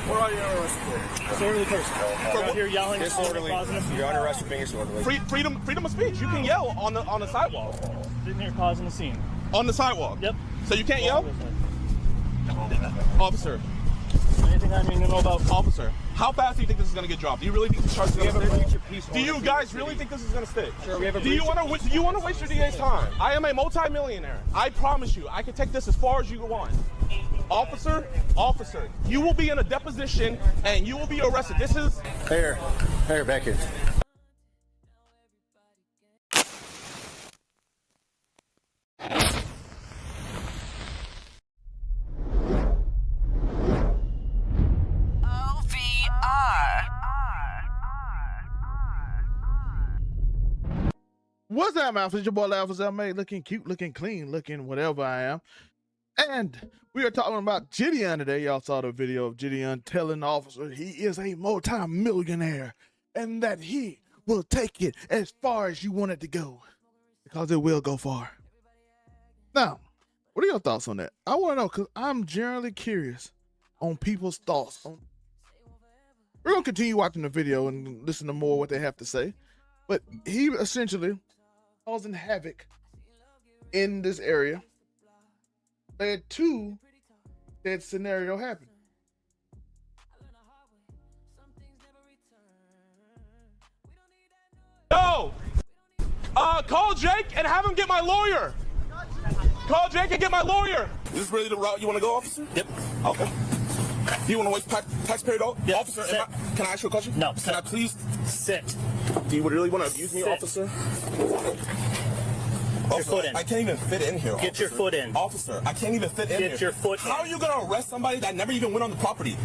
What are you arrested for? Disorderly person. You're out here yelling. Disorderly. You're under arrest for being disorderly. Freedom of speech. You can yell on the sidewalk. Sitting here causing a scene. On the sidewalk? Yep. So you can't yell? Officer. Anything I need to know about? Officer, how fast do you think this is going to get dropped? Do you really think this charge is going to stick? Do you guys really think this is going to stick? Sure, we have a do you want to waste your DA's time? I am a multi-millionaire. I promise you, I can take this as far as you want. Officer, you will be in a deposition and you will be arrested. This is... Here, back here. What's up, Alpha? It's your boy Alpha. I'm made looking cute, looking clean, looking whatever I am. And we are talking about Jidion today. Y'all saw the video of Jidion telling the officer he is a multi-millionaire and that he will take it as far as you want it to go because it will go far. Now, what are your thoughts on that? I want to know because I'm generally curious on people's thoughts. We're going to continue watching the video and listen to more what they have to say. But he essentially causing havoc in this area led to that scenario happening. Yo! Call Jake and have him get my lawyer. Call Jake and get my lawyer. Is this really the route you want to go, officer? Yep. Okay. Do you want to waste taxpayer dollars? Yep. Officer, can I ask you a question? No. Can I please? Sit. Do you really want to abuse me, Sit. officer? Get your foot in. I can't even fit in here, Get your foot in. Officer, I can't even fit in here. Get your foot in. How are you going to arrest somebody that never even went on the property?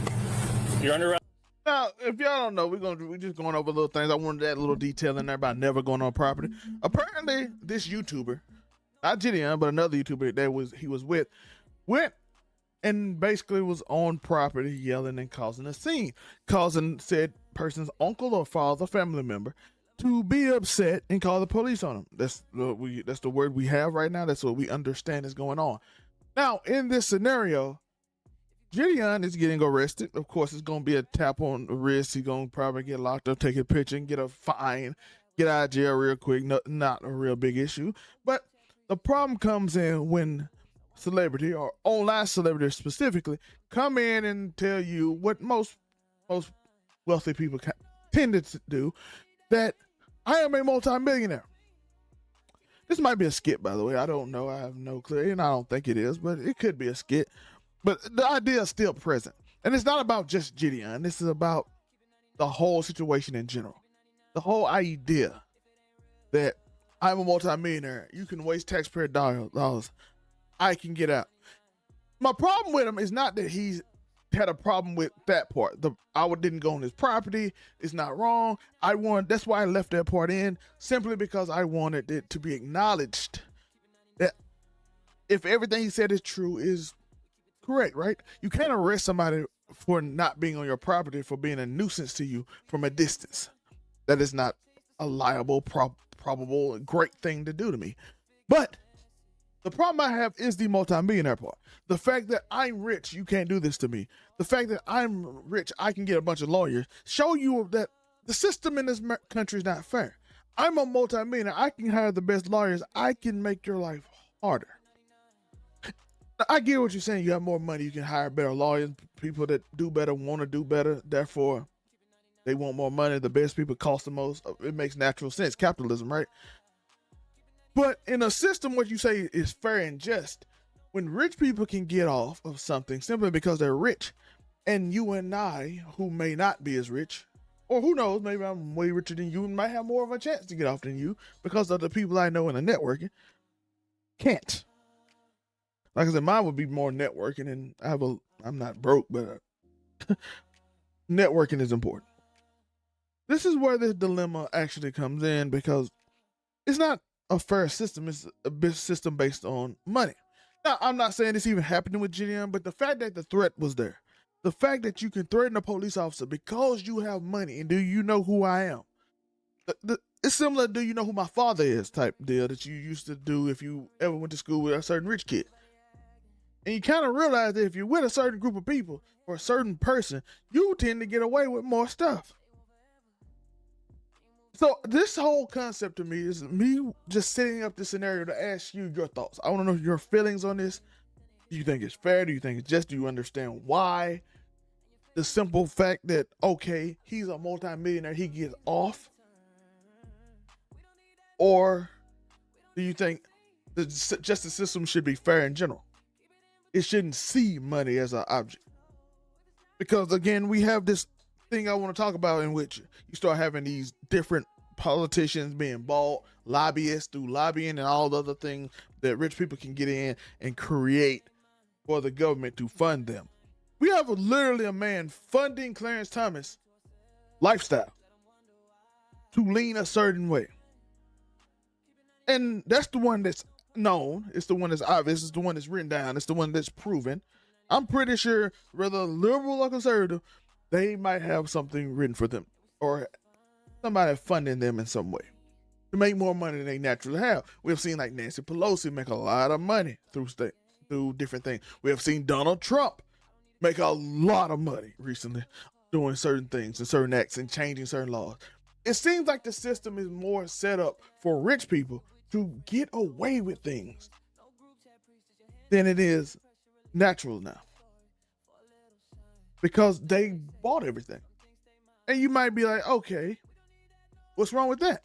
You're under arrest. Now, if y'all don't know, we're just going over little things. I wanted that little detail in there about never going on property. Apparently, this YouTuber, not Jidion, but another YouTuber that he was with, went and basically was on property yelling and causing a scene, causing said person's uncle or father, family member, to be upset and call the police on him. That's the word we have right now. That's what we understand is going on. Now, in this scenario, Jidion is getting arrested. Of course, it's going to be a tap on the wrist. He's going to probably get locked up, take a picture, and get a fine, get out of jail real quick. Not a real big issue. But the problem comes in when celebrity or online celebrity specifically come in and tell you what most wealthy people tend to do, that I am a multi-millionaire. This might be a skit, by the way. I don't know. I have no clue, and I don't think it is, but it could be a skit. But the idea is still present. And it's not about just Jidion. This is about the whole situation in general. The whole idea that I'm a multi-millionaire. You can waste taxpayer dollars. I can get out. My problem with him is not that he's had a problem with that part. I didn't go on his property. It's not wrong. That's why I left that part in, simply because I wanted it to be acknowledged that if everything he said is true, is correct, right? You can't arrest somebody for not being on your property for being a nuisance to you from a distance. That is not a liable, probable, great thing to do to me. But the problem I have is the multi-millionaire part. The fact that I'm rich, you can't do this to me. The fact that I'm rich, I can get a bunch of lawyers, show you that the system in this country is not fair. I'm a multi-millionaire. I can hire the best lawyers. I can make your life harder. I get what you're saying. You have more money. You can hire better lawyers. People that do better want to do better. Therefore, they want more money. The best people cost the most. It makes natural sense. Capitalism, right? But in a system what you say is fair and just, when rich people can get off of something simply because they're rich, and you and I, who may not be as rich, or who knows, maybe I'm way richer than you and might have more of a chance to get off than you because of the people I know in the networking, can't. Like I said, mine would be more networking, and I'm not broke, but networking is important. This is where this dilemma actually comes in, because it's not a fair system. It's a system based on money. Now, I'm not saying this even happening with Jidion, but the fact that the threat was there, the fact that you can threaten a police officer because you have money and do you know who I am? It's similar to do you know who my father is type deal that you used to do if you ever went to school with a certain rich kid. And you kind of realize that if you're with a certain group of people or a certain person, you tend to get away with more stuff. So this whole concept to me is me just setting up this scenario to ask you your thoughts. I want to know your feelings on this. Do you think it's fair? Do you think it's just? Do you understand why? The simple fact that, okay, he's a multimillionaire, he gets off? Or do you think the justice system should be fair in general? It shouldn't see money as an object. Because again, we have this thing I want to talk about in which you start having these different politicians being bought, lobbyists through lobbying and all the other things that rich people can get in and create for the government to fund them. We have literally a man funding Clarence Thomas' lifestyle to lean a certain way. And that's the one that's known. It's the one that's obvious. It's the one that's written down. It's the one that's proven. I'm pretty sure whether liberal or conservative, they might have something written for them or somebody funding them in some way to make more money than they naturally have. We've seen like Nancy Pelosi make a lot of money through different things. We have seen Donald Trump make a lot of money recently doing certain things and certain acts and changing certain laws. It seems like the system is more set up for rich people to get away with things than it is natural now, because they bought everything. And you might be like, okay, what's wrong with that?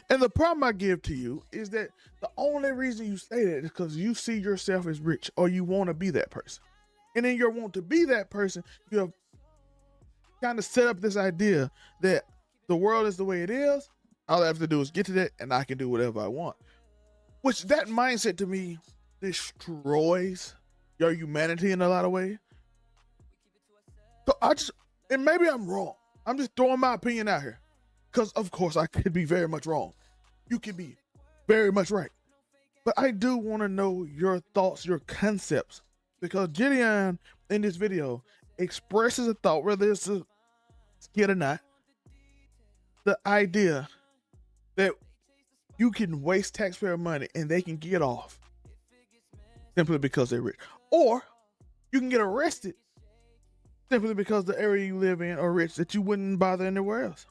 And the problem I give to you is that the only reason you say that is because you see yourself as rich or you want to be that person. And in your want to be that person, you have kind of set up this idea that the world is the way it is. All I have to do is get to that and I can do whatever I want. Which that mindset to me destroys your humanity in a lot of ways. So and maybe I'm wrong. I'm just throwing my opinion out here. Because of course I could be very much wrong. You could be very much right. But I do want to know your thoughts, your concepts. Because Jidion in this video expresses a thought, whether it's a skit or not, the idea that you can waste taxpayer money and they can get off simply because they're rich. Or you can get arrested simply because the area you live in are rich that you wouldn't bother anywhere else.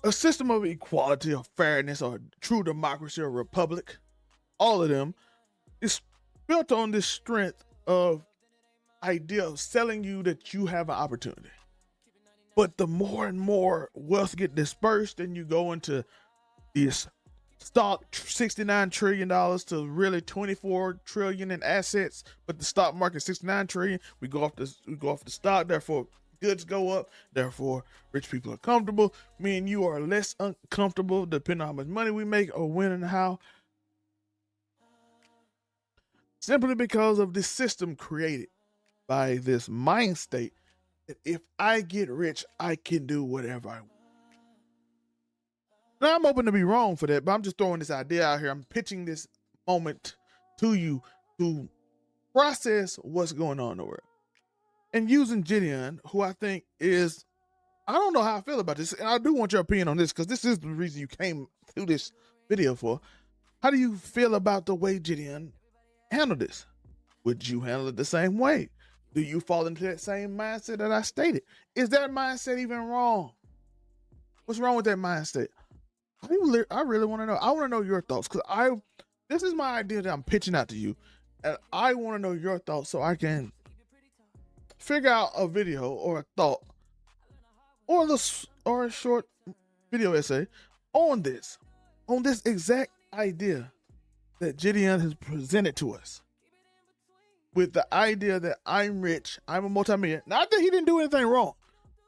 A system of equality or fairness or true democracy or republic, all of them, is built on this strength of idea of selling you that you have an opportunity. But the more and more wealth get dispersed and you go into this stock $69 trillion to really 24 trillion in assets, but the stock market 69 trillion, we go off the stock, therefore goods go up, therefore rich people are comfortable. Me and you are less uncomfortable depending on how much money we make or when and how. Simply because of this system created by this mind state that if I get rich, I can do whatever I want. Now I'm open to be wrong for that, but I'm just throwing this idea out here. I'm pitching this moment to you to process what's going on in the world. And using Jidion, who I think is, I don't know how I feel about this, and I do want your opinion on this because this is the reason you came to this video for. How do you feel about the way Jidion handled this? Would you handle it the same way? Do you fall into that same mindset that I stated? Is that mindset even wrong? What's wrong with that mindset? I really want to know. I want to know your thoughts because this is my idea that I'm pitching out to you, and I want to know your thoughts so I can figure out a video or a thought or a short video essay on this exact idea that Jidion has presented to us, with the idea that I'm rich, I'm a multimillionaire. Not that he didn't do anything wrong,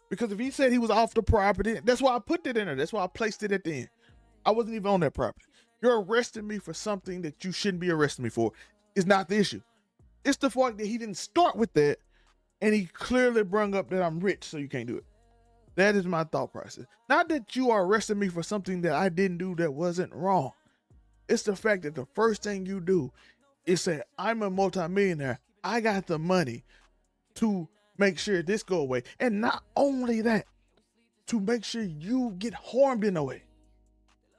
because if he said he was off the property, that's why I put it in there. That's why I placed it at the end. I wasn't even on that property. You're arresting me for something that you shouldn't be arresting me for. It's not the issue. It's the fact that he didn't start with that, and he clearly brung up that I'm rich, so you can't do it. That is my thought process. Not that you are arresting me for something that I didn't do that wasn't wrong. It's the fact that the first thing you do is say, I'm a multimillionaire. I got the money to make sure this go away. And not only that, to make sure you get harmed in a way.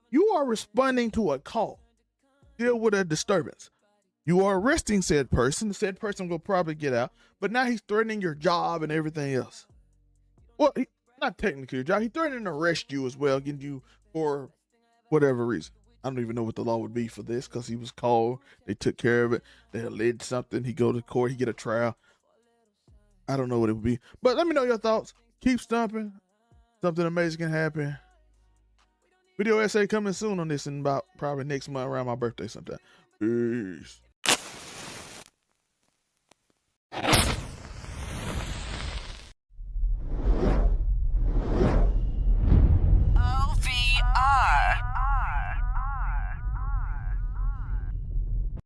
You are responding to a call. Deal with a disturbance. You are arresting said person. The said person will probably get out, but now he's threatening your job and everything else. Well, not technically your job. He's threatening to arrest you as well, getting you for whatever reason. I don't even know what the law would be for this because he was called. They took care of it. They alleged something. He go to court. He get a trial. I don't know what it would be. But let me know your thoughts. Keep stomping. Something amazing can happen. Video essay coming soon on this in about probably next month around my birthday sometime. Peace.